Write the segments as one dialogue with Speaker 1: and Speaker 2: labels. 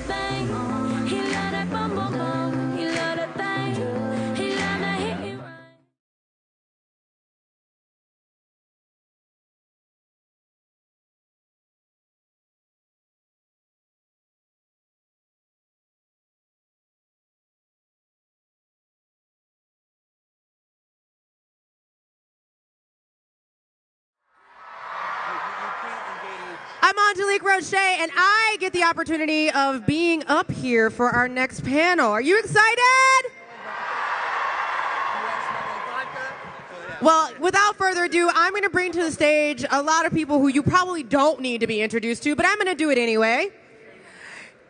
Speaker 1: thing. He love that bum bum bum. He love that thing. He love that hit me right.
Speaker 2: I'm Angelique Roche, and I get the opportunity of being up here for our next panel. Are you excited? Well, without further ado, I'm going to bring to the stage a lot of people who you probably don't need to be introduced to, but I'm going to do it anyway.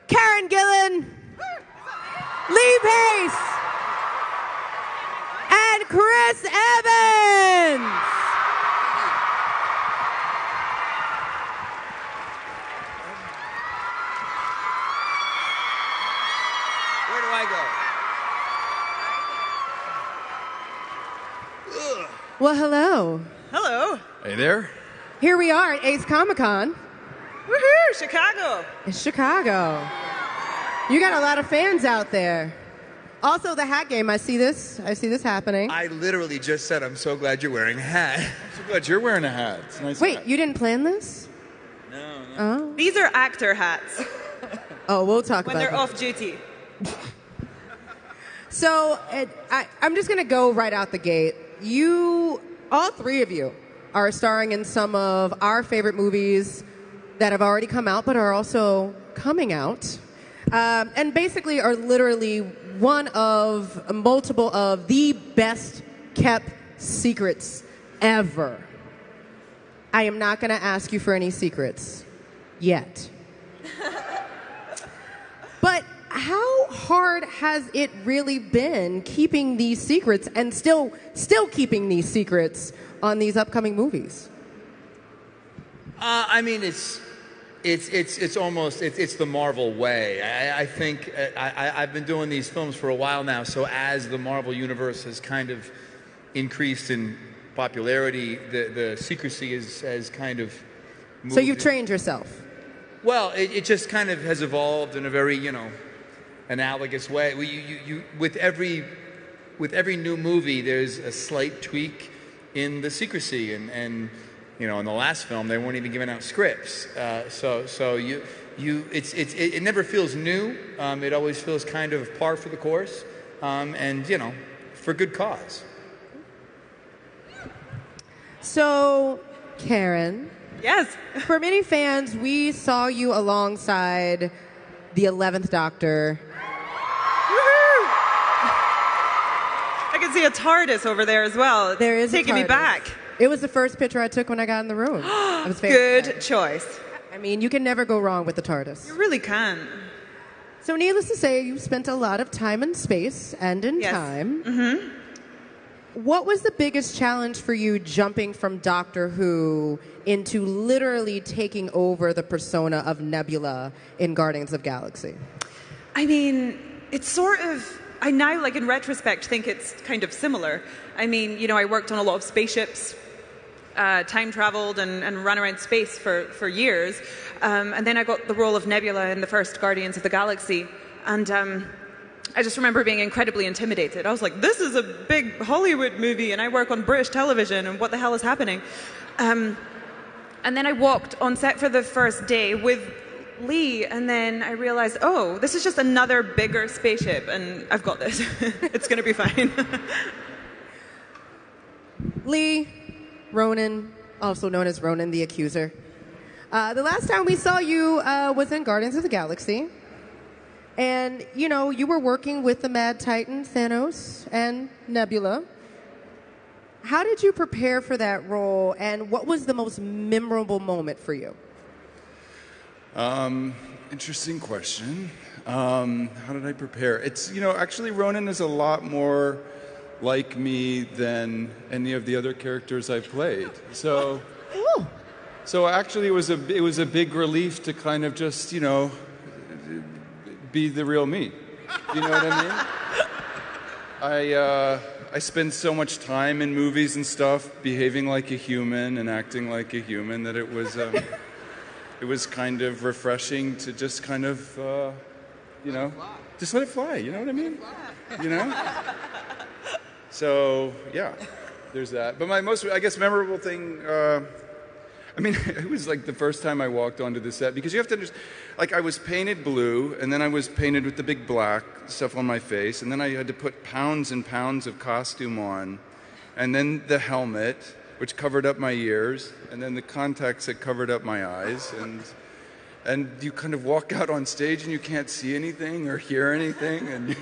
Speaker 2: Karen Gillan, Lee Pace, and Chris Evans.
Speaker 3: Where do I go? Ugh.
Speaker 2: Well, hello.
Speaker 4: Hello.
Speaker 3: Hey there.
Speaker 2: Here we are at Ace Comic-Con.
Speaker 4: Woohoo, Chicago.
Speaker 2: It's Chicago. You got a lot of fans out there. Also, the hat game. I see this happening.
Speaker 3: I literally just said I'm so glad you're wearing a hat.
Speaker 5: I'm so glad you're wearing a hat. It's a nice
Speaker 2: Wait,
Speaker 5: hat.
Speaker 2: you didn't plan this?
Speaker 3: No.
Speaker 2: Oh.
Speaker 4: These are actor hats
Speaker 2: Oh, we'll talk
Speaker 4: when
Speaker 2: about
Speaker 4: they're
Speaker 2: that.
Speaker 4: off duty.
Speaker 2: So, I'm just going to go right out the gate. You, all three of you, are starring in some of our favorite movies that have already come out but are also coming out. And basically are literally one of multiple of the best kept secrets ever. I am not going to ask you for any secrets yet. But how hard has it really been keeping these secrets and still keeping these secrets on these upcoming movies?
Speaker 3: I mean, it's almost the Marvel way. I think I've been doing these films for a while now. So as the Marvel universe has kind of increased in popularity, the secrecy has kind of moved.
Speaker 2: So you've trained yourself.
Speaker 3: Well, it just kind of has evolved in a very, analogous way. With every new movie, there's a slight tweak in the secrecy, and in the last film, they weren't even giving out scripts. It never feels new. It always feels kind of par for the course, and for good cause.
Speaker 2: So, Karen.
Speaker 4: Yes.
Speaker 2: For many fans, we saw you alongside the 11th Doctor.
Speaker 4: Woohoo! I can see a TARDIS over there as well. It's
Speaker 2: There is
Speaker 4: taking
Speaker 2: a
Speaker 4: me
Speaker 2: TARDIS.
Speaker 4: back.
Speaker 2: It was the first picture I took when I got in the room. I was very
Speaker 4: Good
Speaker 2: excited.
Speaker 4: choice.
Speaker 2: I mean, you can never go wrong with the TARDIS.
Speaker 4: You really can.
Speaker 2: So, needless to say, you've spent a lot of time in space and in
Speaker 4: Yes.
Speaker 2: time. Mm-hmm. What was the biggest challenge for you jumping from Doctor Who into literally taking over the persona of Nebula in Guardians of the Galaxy?
Speaker 4: I mean, it's sort of... I now, in retrospect, think it's kind of similar. I mean, I worked on a lot of spaceships, time traveled and ran around space for years. And then I got the role of Nebula in the first Guardians of the Galaxy. And I just remember being incredibly intimidated. I was like, this is a big Hollywood movie, and I work on British television, and what the hell is happening? And then I walked on set for the first day with Lee, and then I realized, oh, this is just another bigger spaceship, and I've got this. It's going to be fine.
Speaker 2: Lee, Ronan, also known as Ronan the Accuser. The last time we saw you was in Guardians of the Galaxy. And, you were working with the Mad Titan, Thanos, and Nebula. How did you prepare for that role, and what was the most memorable moment for you?
Speaker 5: Interesting question. How did I prepare? It's, actually Ronan is a lot more like me than any of the other characters I've played. So, actually it was a big relief to kind of just, be the real me. You know what I mean? I spend so much time in movies and stuff behaving like a human and acting like a human that it was kind of refreshing to just kind of You know, just let it fly. You know what I mean? You know. So yeah, there's that. But my most, I guess, memorable thing. I mean, it was like the first time I walked onto the set, because you have to understand, like, I was painted blue, and then I was painted with the big black stuff on my face, and then I had to put pounds and pounds of costume on, and then the helmet, which covered up my ears, and then the contacts that covered up my eyes, and you kind of walk out on stage and you can't see anything or hear anything, and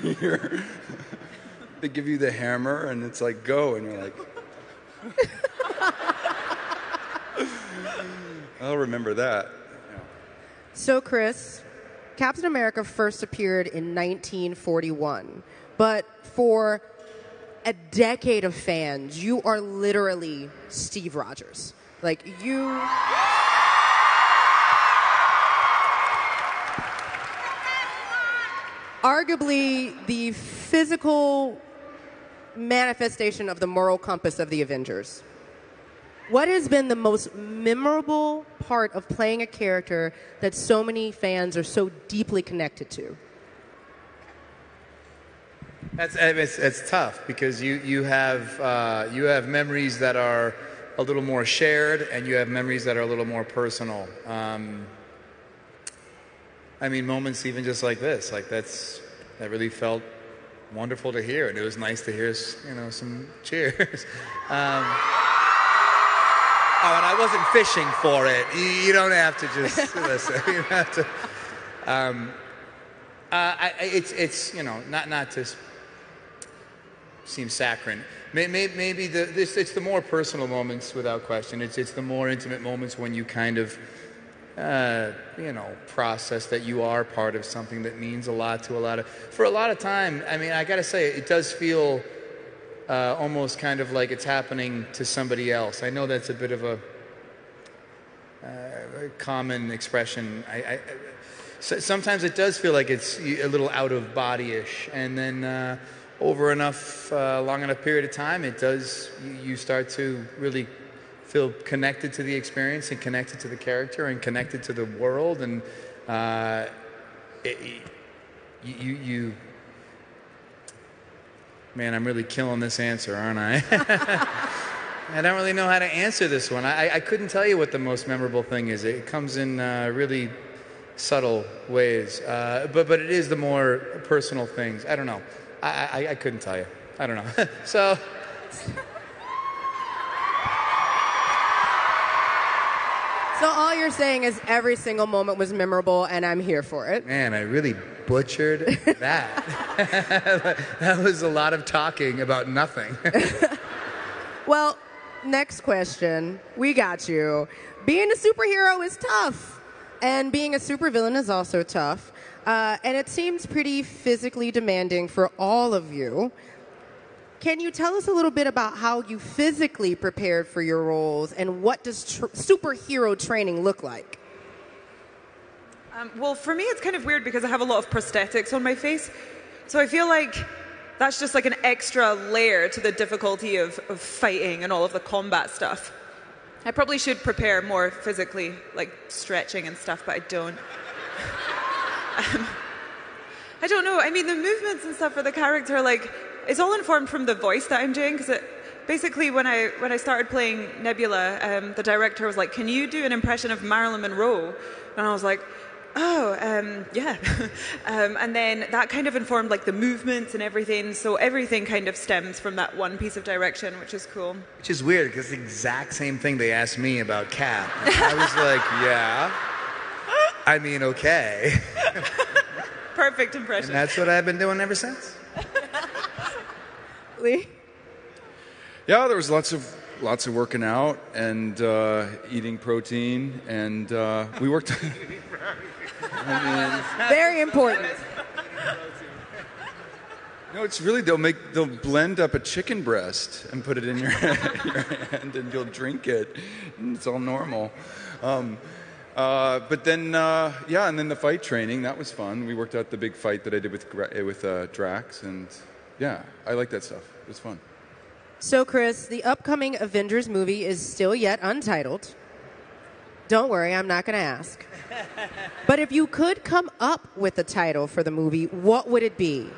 Speaker 5: they give you the hammer, and it's like, go, and you're like... I'll remember that. Yeah.
Speaker 2: So, Chris, Captain America first appeared in 1941, but for a decade of fans, you are literally Steve Rogers. Like, you... arguably the physical manifestation of the moral compass of the Avengers. What has been the most memorable part of playing a character that so many fans are so deeply connected to?
Speaker 3: It's tough, because you have memories that are a little more shared, and you have memories that are a little more personal. I mean, moments even just like this, like that really felt wonderful to hear, and it was nice to hear, some cheers. Oh, and I wasn't fishing for it. You don't have to just listen. You don't have to. It's not to seem saccharine. Maybe it's the more personal moments, without question. It's the more intimate moments when you kind of process that you are part of something that means a lot to for a lot of time. I mean, I got to say, it does feel almost kind of like it's happening to somebody else. I know that's a bit of a common expression. Sometimes it does feel like it's a little out of body-ish, and then over long enough period of time, it does. You start to really feel connected to the experience, and connected to the character, and connected to the world, and you. Man, I'm really killing this answer, aren't I? I don't really know how to answer this one. I couldn't tell you what the most memorable thing is. It comes in really subtle ways. But it is the more personal things. I don't know. I couldn't tell you. I don't know. So...
Speaker 2: So all you're saying is every single moment was memorable, and I'm here for it.
Speaker 3: Man, I really butchered that. That was a lot of talking about nothing.
Speaker 2: Well, next question. We got you. Being a superhero is tough, and being a supervillain is also tough. And it seems pretty physically demanding for all of you. Can you tell us a little bit about how you physically prepared for your roles, and what does superhero training look like?
Speaker 4: Well, for me, it's kind of weird because I have a lot of prosthetics on my face. So I feel like that's just like an extra layer to the difficulty of fighting and all of the combat stuff. I probably should prepare more physically, like stretching and stuff, but I don't. I don't know. I mean, the movements and stuff for the character, like, it's all informed from the voice that I'm doing, because basically when I started playing Nebula, the director was like, "Can you do an impression of Marilyn Monroe?" And I was like, "Oh, yeah." And then that kind of informed like the movements and everything. So everything kind of stems from that one piece of direction, which is cool.
Speaker 3: Which is weird, because the exact same thing they asked me about Cap. I was like, yeah. I mean, okay.
Speaker 4: Perfect impression.
Speaker 3: And that's what I've been doing ever since.
Speaker 2: Lee?
Speaker 5: Yeah, there was lots of working out and eating protein, and we worked.
Speaker 2: Very important.
Speaker 5: No, it's really they'll blend up a chicken breast and put it in your hand, and you'll drink it, and it's all normal. But then, and then the fight training, that was fun. We worked out the big fight that I did with Drax, and yeah, I like that stuff. It was fun.
Speaker 2: So, Chris, the upcoming Avengers movie is still yet untitled. Don't worry, I'm not going to ask. But if you could come up with a title for the movie, what would it be?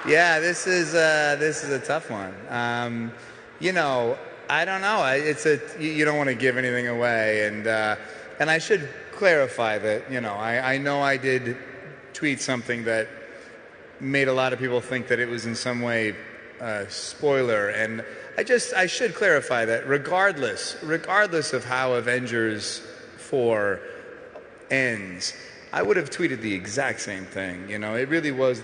Speaker 3: Yeah, this is a tough one. I don't know. You don't want to give anything away, and I should clarify that. I know I did tweet something that made a lot of people think that it was in some way spoiler, and I should clarify that regardless of how Avengers 4 ends, I would have tweeted the exact same thing. It really was,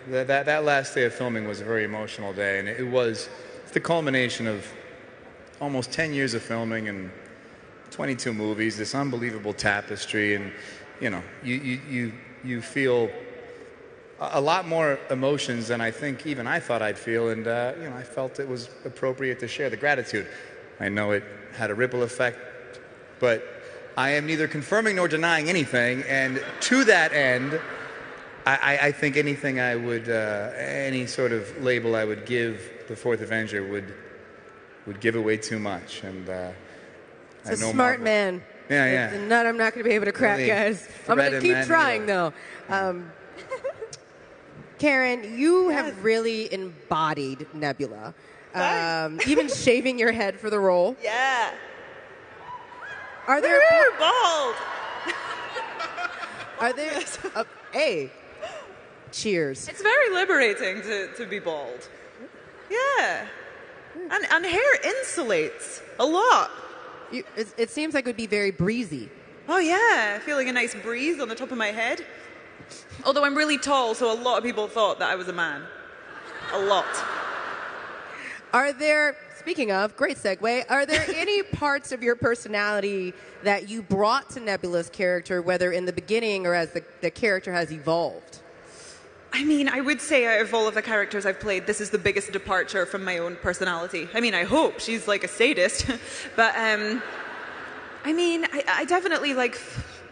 Speaker 3: that last day of filming was a very emotional day, and it's the culmination of almost 10 years of filming and 22 movies, this unbelievable tapestry, and you feel a lot more emotions than I think even I thought I'd feel, and I felt it was appropriate to share the gratitude. I know it had a ripple effect, but I am neither confirming nor denying anything, and to that end, I think anything I would, any sort of label I would give the Fourth Avenger would give away too much, and
Speaker 2: It's a smart man.
Speaker 3: Yeah.
Speaker 2: It's a nut I'm not going to be able to crack,
Speaker 3: Really
Speaker 2: guys. I'm going to
Speaker 3: thread
Speaker 2: keep
Speaker 3: in that
Speaker 2: trying,
Speaker 3: needle.
Speaker 2: though. Karen, you have really embodied Nebula. Even shaving your head for the role.
Speaker 4: Yeah.
Speaker 2: Are there...
Speaker 4: Woo, bald.
Speaker 2: Are there... hey. Cheers.
Speaker 4: It's very liberating to be bald. Yeah. And hair insulates a lot.
Speaker 2: It seems like it would be very breezy.
Speaker 4: Oh, yeah. Feeling a nice breeze on the top of my head. Although I'm really tall, so a lot of people thought that I was a man. A lot.
Speaker 2: Are there, speaking of, great segue, are there any parts of your personality that you brought to Nebula's character, whether in the beginning or as the character has evolved?
Speaker 4: I mean, I would say out of all of the characters I've played, this is the biggest departure from my own personality. I mean, I hope. She's like a sadist. But, I definitely,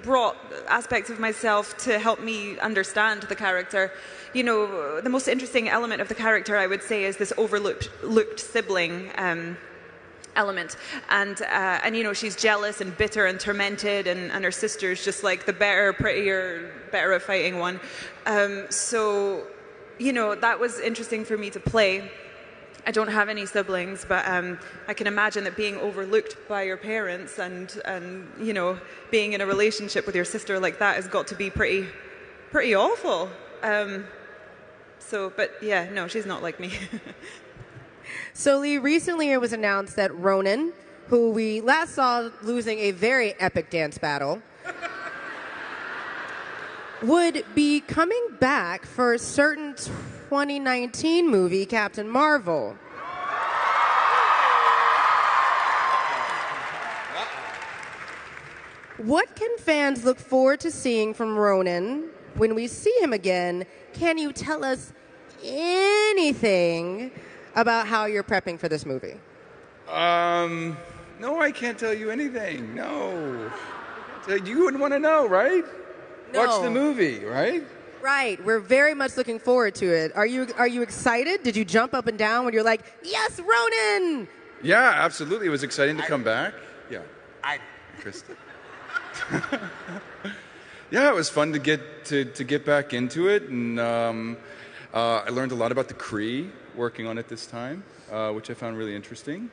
Speaker 4: brought aspects of myself to help me understand the character. The most interesting element of the character, I would say, is this overlooked sibling element. And she's jealous and bitter and tormented, and her sister's just like the better, prettier, better at fighting one. So that was interesting for me to play. I don't have any siblings, but I can imagine that being overlooked by your parents and being in a relationship with your sister like that has got to be pretty awful. But yeah, no, she's not like me.
Speaker 2: So, Lee, recently it was announced that Ronan, who we last saw losing a very epic dance battle, would be coming back for a certain 2019 movie, Captain Marvel. What can fans look forward to seeing from Ronan when we see him again? Can you tell us anything about how you're prepping for this movie?
Speaker 5: No, I can't tell you anything. No. You wouldn't want to know, right?
Speaker 2: No.
Speaker 5: Watch the movie, right?
Speaker 2: Right. We're very much looking forward to it. Are you excited? Did you jump up and down when you're like, yes, Ronan?
Speaker 5: Yeah, absolutely. It was exciting to come back. Yeah. Krista. Yeah, it was fun to get back into it, and I learned a lot about the Kree working on it this time, which I found really interesting.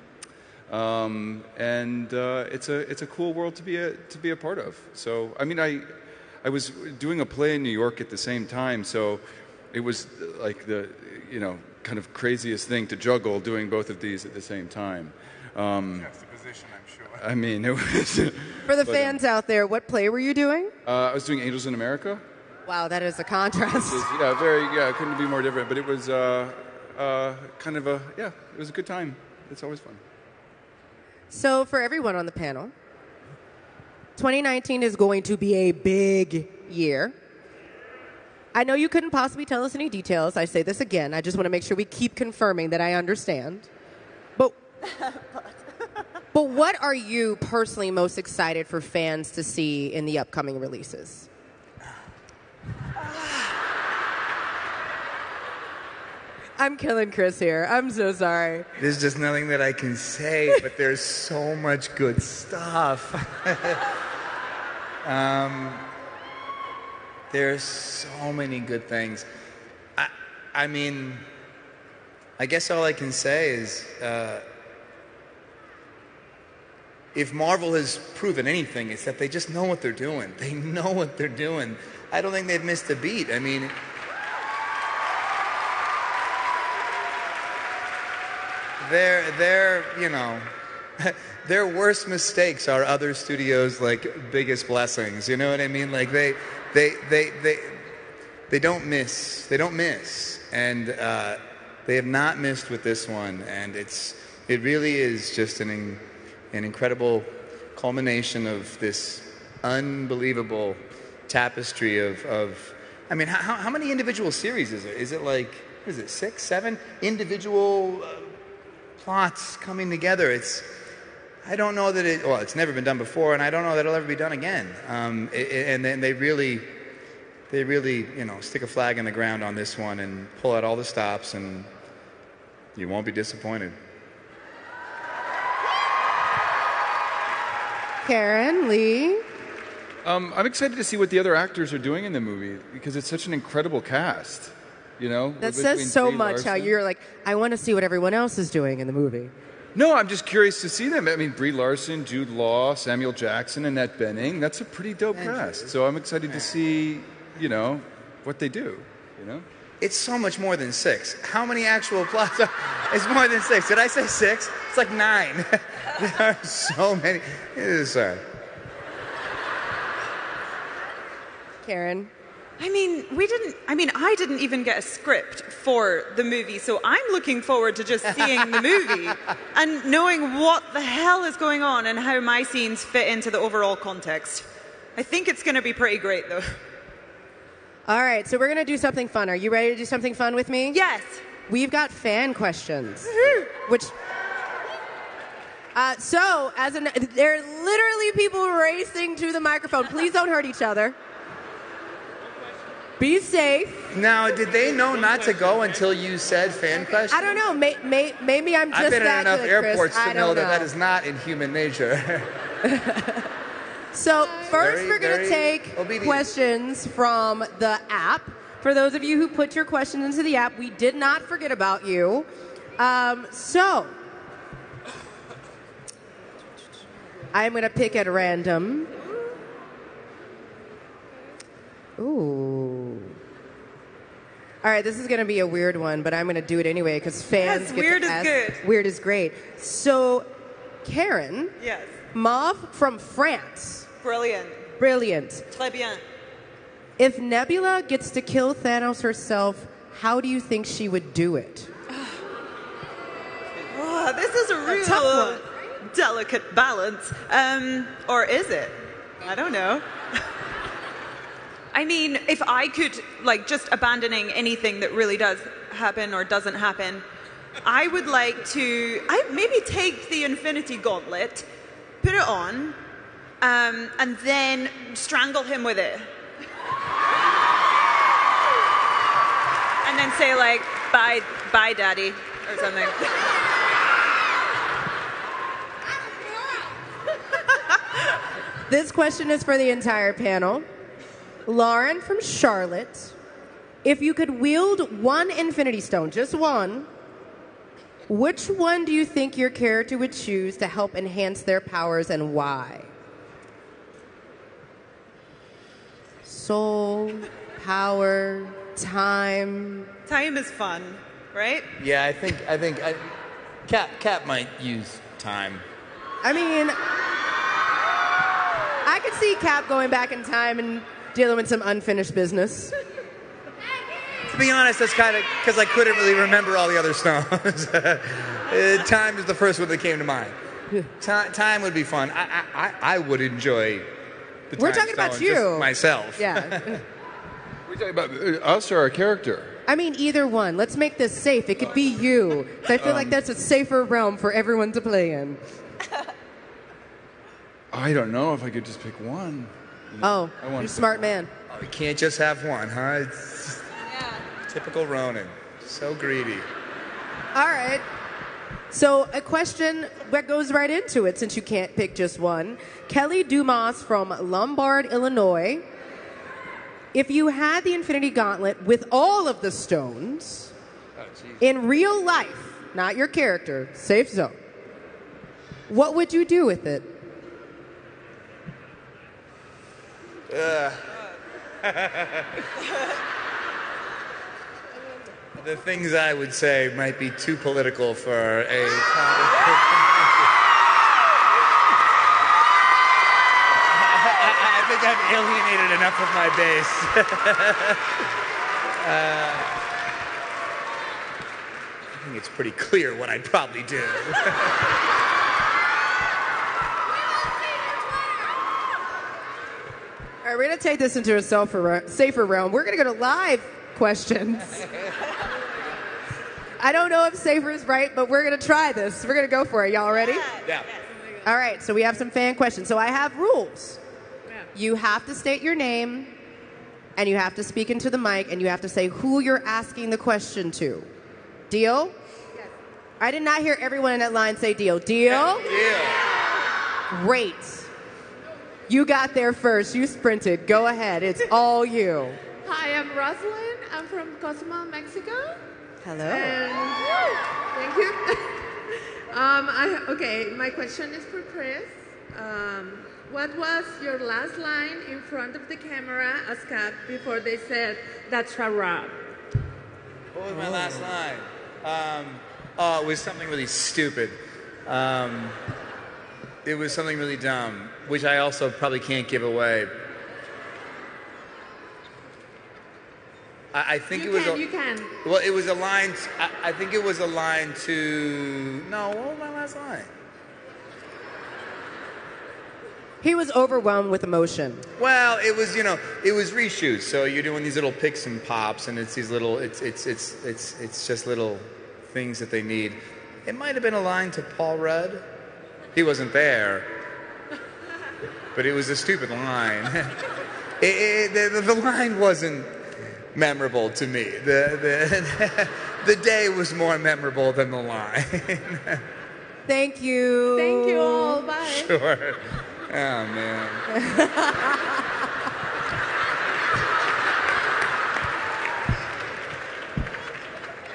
Speaker 5: And it's a cool world to be a part of. So I was doing a play in New York at the same time, so it was like the kind of craziest thing to juggle doing both of these at the same time.
Speaker 6: That's the position, I'm sure.
Speaker 5: I mean, it was
Speaker 2: For the fans out there, what play were you doing?
Speaker 5: I was doing Angels in America.
Speaker 2: Wow, that is a contrast.
Speaker 5: It couldn't be more different, but it was it was a good time. It's always fun.
Speaker 2: So for everyone on the panel, 2019 is going to be a big year. I know you couldn't possibly tell us any details. I say this again. I just want to make sure we keep confirming that I understand. But what are you personally most excited for fans to see in the upcoming releases? I'm killing Chris here. I'm so sorry.
Speaker 3: There's just nothing that I can say, but there's so much good stuff. There's so many good things. I mean, I guess all I can say is, if Marvel has proven anything, it's that they just know what they're doing. They know what they're doing. I don't think they've missed a beat. I mean, they're you know, their worst mistakes are other studios' like biggest blessings. You know what I mean? Like they don't miss. They don't miss, and they have not missed with this one. And it really is just an incredible culmination of this unbelievable tapestry of I mean, how many individual series is it? Is it like, what is it, 6, 7 individual plots coming together? I don't know that it's never been done before, and I don't know that it'll ever be done again. And then they really, you know, stick a flag in the ground on this one and pull out all the stops, and you won't be disappointed.
Speaker 2: Karen, Lee.
Speaker 5: I'm excited to see what the other actors are doing in the movie because it's such an incredible cast. You know,
Speaker 2: That says so
Speaker 5: Brie
Speaker 2: much how
Speaker 5: Larson.
Speaker 2: you're like, I want to see what everyone else is doing in the movie.
Speaker 5: No, I'm just curious to see them. I mean, Brie Larson, Jude Law, Samuel Jackson, Annette Bening. That's a pretty dope cast. So I'm excited to see, you know, what they do. You know.
Speaker 3: It's so much more than 6. How many actual plots are... It's more than 6. Did I say 6? It's like 9. There are so many. Sorry.
Speaker 2: Karen.
Speaker 4: I mean, I didn't even get a script for the movie, so I'm looking forward to just seeing the movie and knowing what the hell is going on and how my scenes fit into the overall context. I think it's going to be pretty great, though.
Speaker 2: All right, so we're going to do something fun. Are you ready to do something fun with me?
Speaker 4: Yes.
Speaker 2: We've got fan questions, which... there are literally people racing to the microphone. Please don't hurt each other. Be safe.
Speaker 3: Now, did they know not to go until you said fan question?
Speaker 2: I don't know. Maybe I'm just
Speaker 3: I've been in
Speaker 2: that
Speaker 3: enough
Speaker 2: good,
Speaker 3: airports
Speaker 2: Chris.
Speaker 3: to
Speaker 2: I
Speaker 3: know
Speaker 2: don't
Speaker 3: that that is not in human nature.
Speaker 2: So first
Speaker 3: Very,
Speaker 2: we're going to
Speaker 3: very
Speaker 2: take
Speaker 3: obedient.
Speaker 2: questions from the app. For those of you who put your questions into the app, we did not forget about you. So I'm going to pick at random. Ooh. All right, this is going to be a weird one, but I'm going to do it anyway because fans
Speaker 4: Yes,
Speaker 2: get
Speaker 4: weird
Speaker 2: to
Speaker 4: is
Speaker 2: ask.
Speaker 4: good.
Speaker 2: Weird is great. So, Karen,
Speaker 4: Yes.
Speaker 2: Mauve from France.
Speaker 4: Brilliant.
Speaker 2: Brilliant.
Speaker 4: Très bien.
Speaker 2: If Nebula gets to kill Thanos herself, how do you think she would do it?
Speaker 4: Oh, this is a real
Speaker 2: tough
Speaker 4: delicate balance. Or is it? I don't know. I mean, if I could, like, just abandoning anything that really does happen or doesn't happen, I would like to maybe take the Infinity Gauntlet, put it on, and then strangle him with it. And then say, like, bye, Daddy, or something.
Speaker 2: This question is for the entire panel. Lauren from Charlotte, if you could wield one Infinity Stone, just one, which one do you think your character would choose to help enhance their powers and why? Soul, power, time.
Speaker 4: Time is fun, right?
Speaker 3: Yeah, I think Cap might use time.
Speaker 2: I mean, I could see Cap going back in time and dealing with some unfinished business.
Speaker 3: To be honest, that's kind of because I couldn't really remember all the other stones. Time is the first one that came to mind. Time would be fun. I would enjoy the time
Speaker 2: We're talking about
Speaker 3: stone
Speaker 2: you.
Speaker 3: just myself.
Speaker 2: Yeah.
Speaker 5: We're talking about us or our character.
Speaker 2: I mean, either one. Let's make this safe. It could be you. I feel like that's a safer realm for everyone to play in.
Speaker 5: I don't know if I could just pick one.
Speaker 2: Oh,
Speaker 5: I want
Speaker 2: you
Speaker 5: to
Speaker 2: smart man.
Speaker 3: Oh, you can't just have one, huh? It's typical Ronin. So greedy.
Speaker 2: All right. So a question that goes right into it, since you can't pick just one. Kelly Dumas from Lombard, Illinois. If you had the Infinity Gauntlet with all of the stones in real life, not your character, safe zone, what would you do with it?
Speaker 3: The things I would say might be too political for a I think I've alienated enough of my base. I think it's pretty clear what I'd probably do.
Speaker 2: All right, we're going to take this into a safer realm. We're going to go to live questions. I don't know if safer is right, but we're going to try this. We're going to go for it. Y'all ready?
Speaker 3: Yeah.
Speaker 2: All right, so we have some fan questions. So I have rules. You have to state your name, and you have to speak into the mic, and you have to say who you're asking the question to. Deal? Yes. I did not hear everyone in that line say deal. Deal?
Speaker 3: Deal.
Speaker 2: Great. You got there first. You sprinted. Go ahead. It's all you.
Speaker 7: Hi, I'm Rosalind. I'm from Cozumel, Mexico.
Speaker 2: Hello.
Speaker 7: And thank you. Okay, my question is for Chris. What was your last line in front of the camera as Cap before they said, "That's a wrap"?
Speaker 3: What was my last line? It was something really stupid. It was something really dumb, which I also probably can't give away. I think it was.
Speaker 7: You can.
Speaker 3: Well, it was a line. I think it was a line to. No, what was my last line?
Speaker 2: He was overwhelmed with emotion.
Speaker 3: Well, it was it was reshoots. So you're doing these little picks and pops, and it's these little. It's just little things that they need. It might have been a line to Paul Rudd. He wasn't there, but it was a stupid line. The line wasn't memorable to me. The day was more memorable than the line.
Speaker 2: Thank you.
Speaker 7: Thank you all. Bye.
Speaker 3: Sure. Oh, man.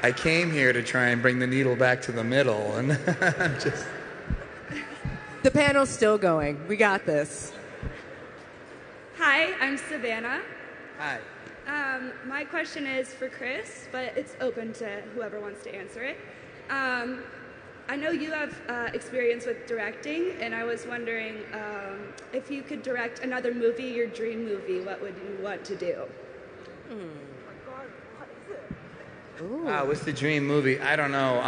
Speaker 3: I came here to try and bring the needle back to the middle, and I'm just...
Speaker 2: The panel's still going. We got this.
Speaker 8: Hi, I'm Savannah.
Speaker 3: Hi.
Speaker 8: My question is for Chris, but it's open to whoever wants to answer it. I know you have experience with directing, and I was wondering if you could direct another movie, your dream movie, what would you want to do?
Speaker 3: Wow, what's the dream movie? I don't know.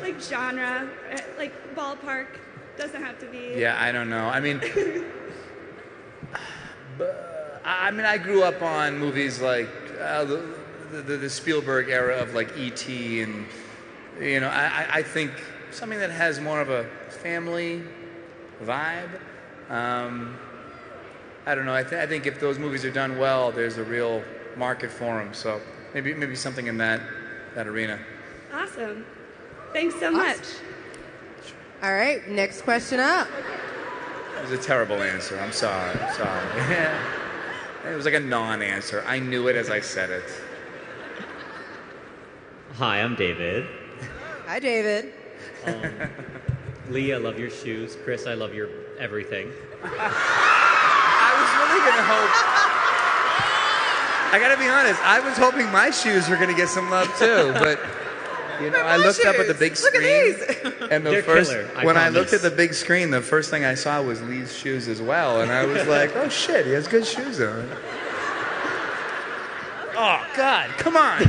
Speaker 8: Like genre, like ballpark, doesn't have to be.
Speaker 3: Yeah, I don't know. I mean, I grew up on movies like the Spielberg era of like E.T. and I think something that has more of a family vibe. I don't know. I think if those movies are done well, there's a real market for them. So maybe something in that arena.
Speaker 8: Awesome. Thanks so much.
Speaker 2: All right, next question up.
Speaker 3: It was a terrible answer. I'm sorry. It was like a non-answer. I knew it as I said it.
Speaker 9: Hi, I'm David.
Speaker 2: Hi, David.
Speaker 9: Lee, I love your shoes. Chris, I love your everything.
Speaker 3: I was really going to hope... I got to be honest. I was hoping my shoes were going to get some love, too. But, I looked up at the big screen. And
Speaker 9: They're killer,
Speaker 3: when I
Speaker 9: promise.
Speaker 3: looked at the big screen, the first thing I saw was Lee's shoes as well. And I was like, oh, shit, he has good shoes on. Oh, God, come on.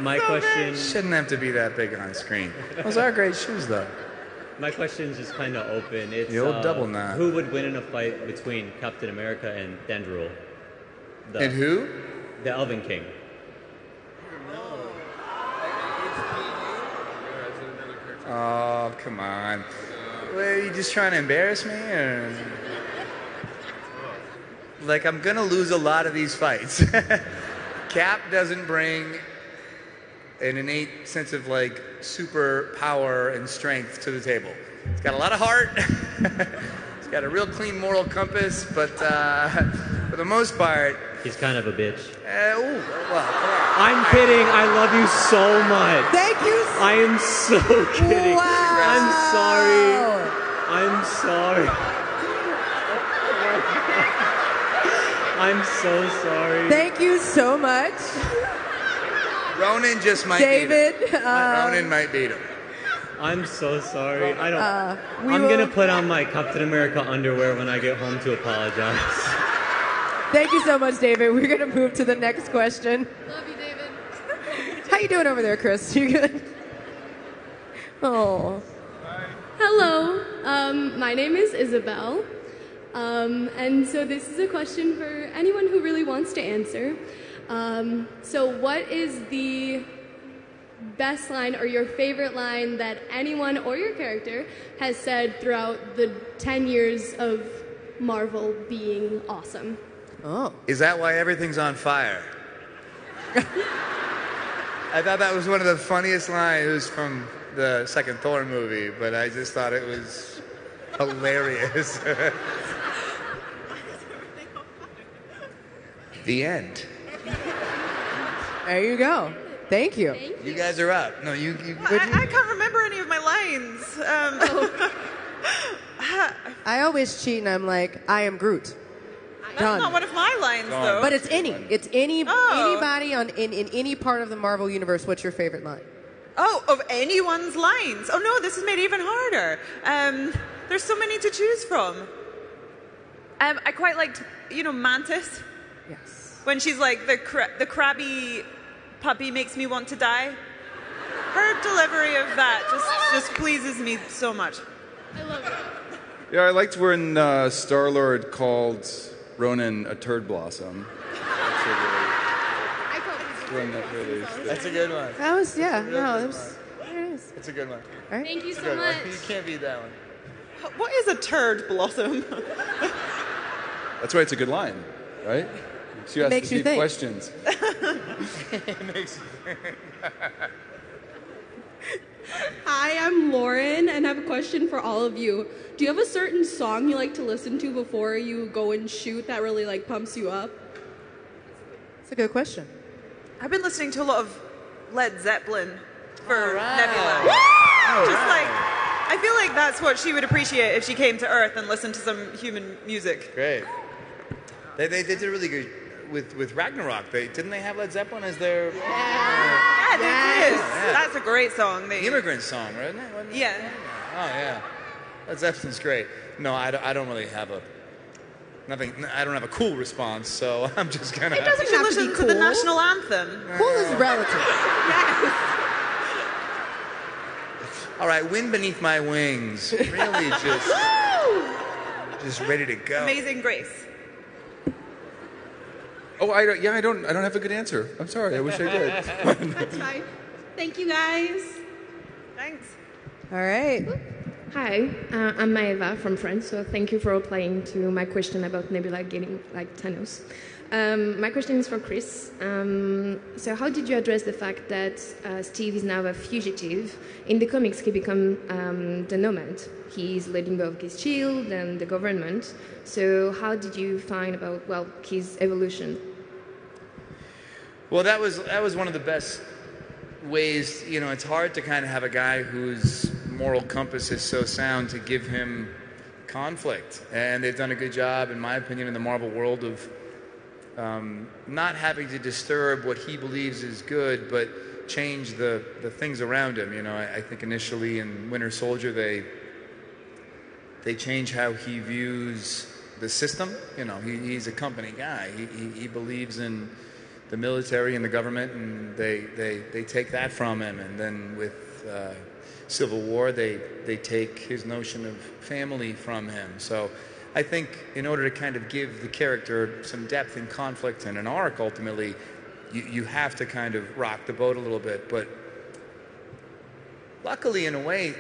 Speaker 9: My question...
Speaker 3: Shouldn't have to be that big on screen. Those are great shoes, though.
Speaker 9: My question is just kind of open. It's
Speaker 3: The old double knot.
Speaker 9: Who would win in a fight between Captain America and Dendril?
Speaker 3: And who?
Speaker 9: The Elven King.
Speaker 3: Oh, come on. Are you just trying to embarrass me? Or? like I'm gonna lose a lot of these fights. Cap doesn't bring an innate sense of like super power and strength to the table. He's got a lot of heart. He's got a real clean moral compass, but for the most part,
Speaker 9: He's kind of a bitch.
Speaker 3: well, come on.
Speaker 9: I'm kidding. I love you so much.
Speaker 2: Thank you.
Speaker 9: I am so kidding.
Speaker 2: Wow.
Speaker 9: I'm sorry. I'm so sorry.
Speaker 2: Thank you so much,
Speaker 3: Ronan just might
Speaker 2: David.
Speaker 3: beat him. Ronan might beat him.
Speaker 9: I'm so sorry. I don't.
Speaker 2: we
Speaker 9: I'm
Speaker 2: will-
Speaker 9: gonna put on my Captain America underwear when I get home to apologize.
Speaker 2: Thank you so much, David. We're gonna move to the next question.
Speaker 10: Love you, David.
Speaker 2: How you doing over there, Chris? You good? Oh.
Speaker 10: Hello. My name is Isabel. And so this is a question for anyone who really wants to answer. So what is the best line or your favorite line that anyone or your character has said throughout the 10 years of Marvel being awesome?
Speaker 2: Oh.
Speaker 3: Is that why everything's on fire? I thought that was one of the funniest lines. It was from the second Thor movie, but I just thought it was hilarious. The end.
Speaker 2: There you go. Thank you.
Speaker 3: You guys are up. No, you.
Speaker 4: I can't remember any of my lines.
Speaker 2: I always cheat and I'm like, I am Groot.
Speaker 4: That's
Speaker 2: Done.
Speaker 4: not one of my lines, though.
Speaker 2: But it's any. It's any
Speaker 4: Oh.
Speaker 2: anybody in any part of the Marvel universe. What's your favorite line?
Speaker 4: Oh, of anyone's lines. Oh no, this is made even harder. There's so many to choose from. I quite liked, Mantis.
Speaker 2: Yes.
Speaker 4: When she's like, the crabby puppy makes me want to die. Her delivery of that just pleases me so much.
Speaker 10: I love it.
Speaker 5: Yeah, I liked when Star-Lord called Ronan a turd blossom.
Speaker 3: That's a good one.
Speaker 2: That was there it is.
Speaker 3: It's a good one.
Speaker 2: All right.
Speaker 10: Thank you
Speaker 3: It's a
Speaker 10: so
Speaker 3: good one.
Speaker 10: much.
Speaker 3: You can't beat that one.
Speaker 4: What is a turd blossom?
Speaker 5: That's why it's a good line, right? She asks
Speaker 2: Makes
Speaker 5: the
Speaker 2: you
Speaker 5: deep
Speaker 2: think.
Speaker 5: questions.
Speaker 11: Hi, I'm Lauren, and I have a question for all of you. Do you have a certain song you like to listen to before you go and shoot that really pumps you up?
Speaker 2: That's a good question.
Speaker 4: I've been listening to a lot of Led Zeppelin for Nebula. I feel like that's what she would appreciate if she came to Earth and listened to some human music.
Speaker 3: Great. They did really good with Ragnarok. Didn't they have Led Zeppelin as their
Speaker 4: Yeah, there is.
Speaker 3: Yeah.
Speaker 4: That's a great song.
Speaker 3: immigrant song, right? Wasn't it?
Speaker 4: Yeah.
Speaker 3: Oh yeah. Led Zeppelin's great. No, I don't really have nothing. I don't have a cool response, so I'm just gonna.
Speaker 4: It doesn't have listen to the national anthem.
Speaker 2: Cool is relative.
Speaker 3: All right, Wind Beneath My Wings. Really just ready to go.
Speaker 4: Amazing Grace.
Speaker 5: Oh, I don't have a good answer. I'm sorry. I wish I did.
Speaker 11: That's fine. Thank you, guys.
Speaker 4: Thanks.
Speaker 2: All right.
Speaker 12: Hi, I'm Maeva from France, so thank you for replying to my question about Nebula getting like Thanos. My question is for Chris. So how did you address the fact that Steve is now a fugitive? In the comics, he became the Nomad. He's letting go of his shield and the government. So how did you find about, his evolution?
Speaker 3: Well, that was one of the best ways. It's hard to kind of have a guy whose moral compass is so sound to give him conflict, and they've done a good job, in my opinion, in the Marvel world of not having to disturb what he believes is good, but change the things around him. I think initially in Winter Soldier they change how he views the system. He's a company guy. He believes in the military and the government, and they take that from him. And then with Civil War, they take his notion of family from him. So I think in order to kind of give the character some depth and conflict and an arc, ultimately, you have to kind of rock the boat a little bit. But luckily, in a way,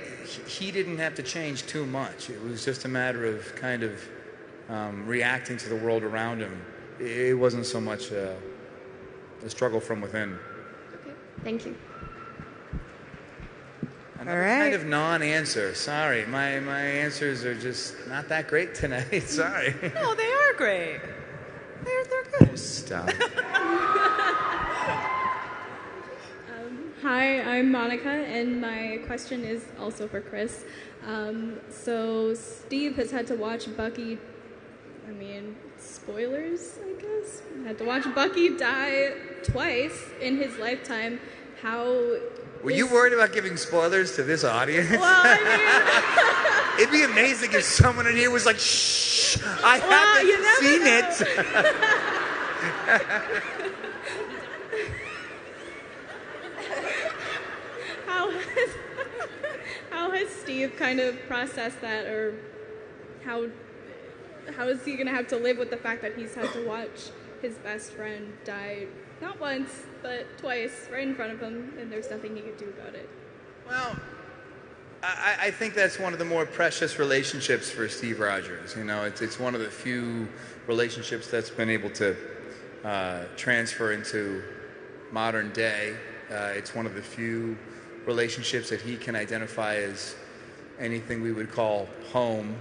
Speaker 3: he didn't have to change too much. It was just a matter of kind of reacting to the world around him. It wasn't so much a struggle from within.
Speaker 12: Okay, thank you.
Speaker 3: Another kind of non-answer. Sorry, my answers are just not that great tonight. Sorry.
Speaker 4: No, they are great. They're good.
Speaker 3: Stop.
Speaker 10: Hi, I'm Monica, and my question is also for Chris. So Steve has had to watch Bucky, spoilers, I guess? Had to watch Bucky die twice in his lifetime. How...
Speaker 3: Were you worried about giving spoilers to this audience?
Speaker 10: Well, I
Speaker 3: It'd be amazing if someone in here was like, shh, I haven't seen it.
Speaker 10: How has Steve kind of processed that, or how is he going to have to live with the fact that he's had to watch his best friend die not once, but twice, right in front of him, and there's nothing he could do about it?
Speaker 3: Well, I think that's one of the more precious relationships for Steve Rogers. You know, it's one of the few relationships that's been able to transfer into modern day. It's one of the few relationships that he can identify as anything we would call home.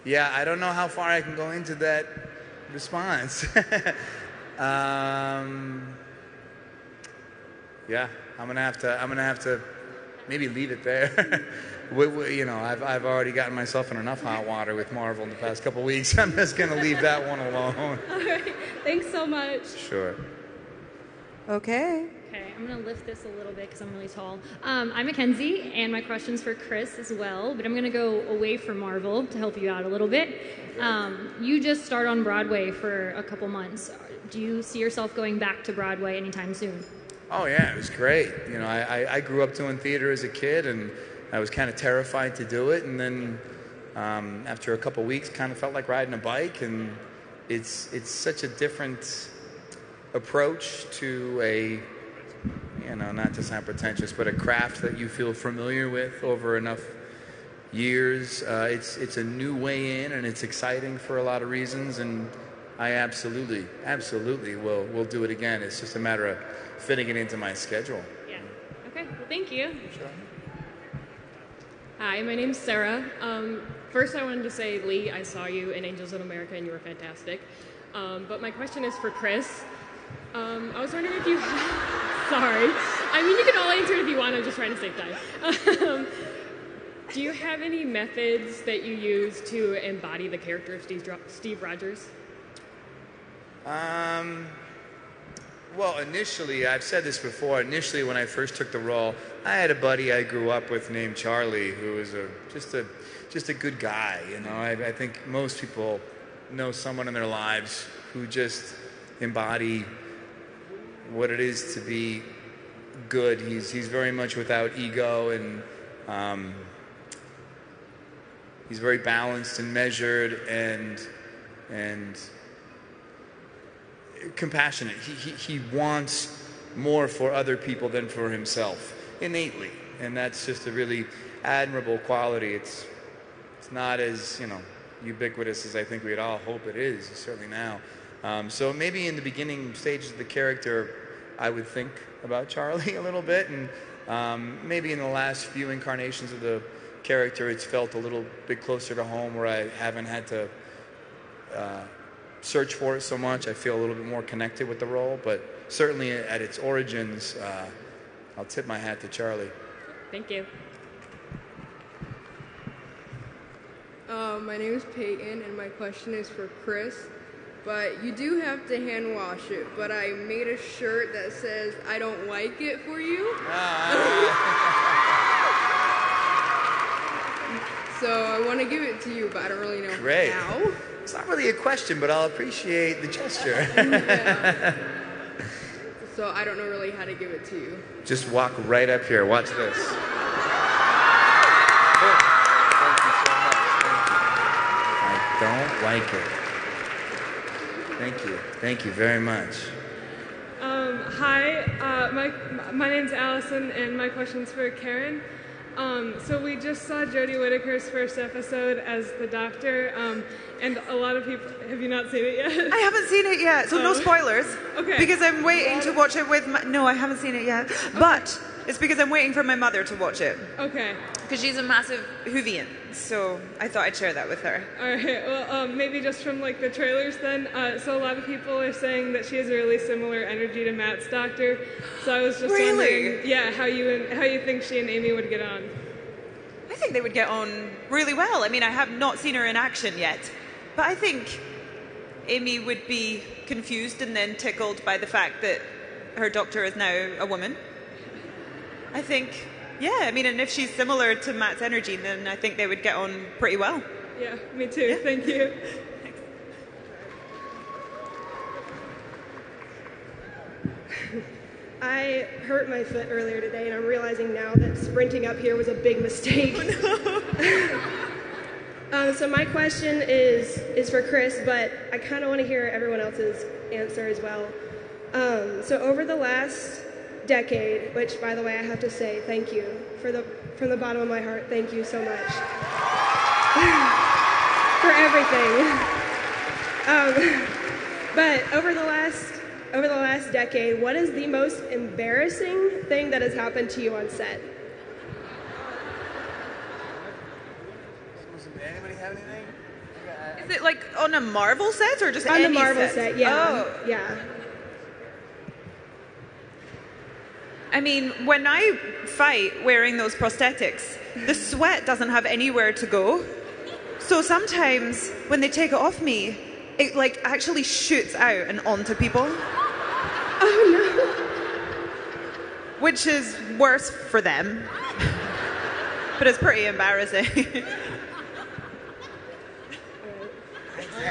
Speaker 3: Yeah, I don't know how far I can go into that response. Yeah, I'm gonna have to maybe leave it there. You know, I've already gotten myself in enough hot water with Marvel in the past couple weeks. I'm just gonna leave that one alone.
Speaker 10: All right, thanks so much.
Speaker 3: Sure.
Speaker 2: Okay.
Speaker 13: Okay, I'm going to lift this a little bit because I'm really tall. I'm Mackenzie, and my question's for Chris as well, but I'm going to go away from Marvel to help you out a little bit. You just started on Broadway for a couple months. Do you see yourself going back to Broadway anytime soon?
Speaker 3: Oh yeah, it was great. You know, I grew up doing theater as a kid, and I was kind of terrified to do it, and then after a couple weeks, kind of felt like riding a bike, and it's such a different approach to a, you know, not to sound pretentious, but a craft that you feel familiar with over enough years. It's a new way in, and it's exciting for a lot of reasons, and I absolutely will do it again. It's just a matter of fitting it into my schedule.
Speaker 13: Yeah. Okay, well, thank you.
Speaker 3: Sure.
Speaker 14: Hi, my name's Sarah. First, I wanted to say, Lee, I saw you in Angels in America, and you were fantastic. But my question is for Chris. I was wondering if you... Sorry. I mean, you can all answer it if you want. I'm just trying to save time. Do you have any methods that you use to embody the character of Steve Rogers?
Speaker 3: Well, initially, I've said this before, initially when I first took the role, I had a buddy I grew up with named Charlie, who was just a good guy. You know, I think most people know someone in their lives who just embody what it is to be good. He's very much without ego, and he's very balanced and measured and compassionate. He wants more for other people than for himself, innately, and that's just a really admirable quality. It's not as, you know, ubiquitous as I think we'd all hope it is, certainly now. So maybe in the beginning stages of the character, I would think about Charlie a little bit, and maybe in the last few incarnations of the character, it's felt a little bit closer to home, where I haven't had to search for it so much. I feel a little bit more connected with the role, but certainly at its origins, I'll tip my hat to Charlie.
Speaker 14: Thank you.
Speaker 15: My name is Peyton, and my question is for Chris. But you do have to hand wash it. But I made a shirt that says, "I don't like it" for you. So I want to give it to you, but I don't really know
Speaker 3: Great.
Speaker 15: how.
Speaker 3: It's not really a question, but I'll appreciate the gesture.
Speaker 15: Yeah. So I don't know really how to give it to you.
Speaker 3: Just walk right up here. Watch this. I don't like it. Thank you. Thank you very much.
Speaker 16: Hi, my name's Allison, and my question's for Karen. So we just saw Jodie Whittaker's first episode as the Doctor, and a lot of people. Have you not seen it yet?
Speaker 4: I haven't seen it yet, so no spoilers.
Speaker 16: Okay.
Speaker 4: Because I'm waiting to watch it with no, I haven't seen it yet. But it's because I'm waiting for my mother to watch it.
Speaker 16: Okay.
Speaker 4: Because she's a massive Whovian, so I thought I'd share that with her.
Speaker 16: All right. Well, maybe just from like the trailers then. So a lot of people are saying that she has a really similar energy to Matt's Doctor. So I was just wondering, yeah, how you think she and Amy would get on.
Speaker 4: I think they would get on really well. I mean, I have not seen her in action yet, but I think Amy would be confused and then tickled by the fact that her doctor is now a woman. I think, yeah, I mean, and if she's similar to Matt's energy, then I think they would get on pretty well.
Speaker 16: Yeah, me too. Yeah. Thank you.
Speaker 17: I hurt my foot earlier today, and I'm realizing now that sprinting up here was a big mistake. So my question is for Chris, but I kind of want to hear everyone else's answer as well. So over the last decade, which, by the way, I have to say thank you from the bottom of my heart. Thank you so much for everything. But over the last decade, what is the most embarrassing thing that has happened to you on set?
Speaker 3: Anybody have anything?
Speaker 4: Is it like on a Marvel set or just
Speaker 17: on
Speaker 4: any
Speaker 17: the Marvel
Speaker 4: set?
Speaker 17: set? Yeah.
Speaker 4: Oh.
Speaker 17: Yeah.
Speaker 4: I mean, when I fight wearing those prosthetics, the sweat doesn't have anywhere to go. So sometimes when they take it off me, it like actually shoots out and onto people.
Speaker 17: Oh
Speaker 4: no. Which is worse for them. But it's pretty embarrassing.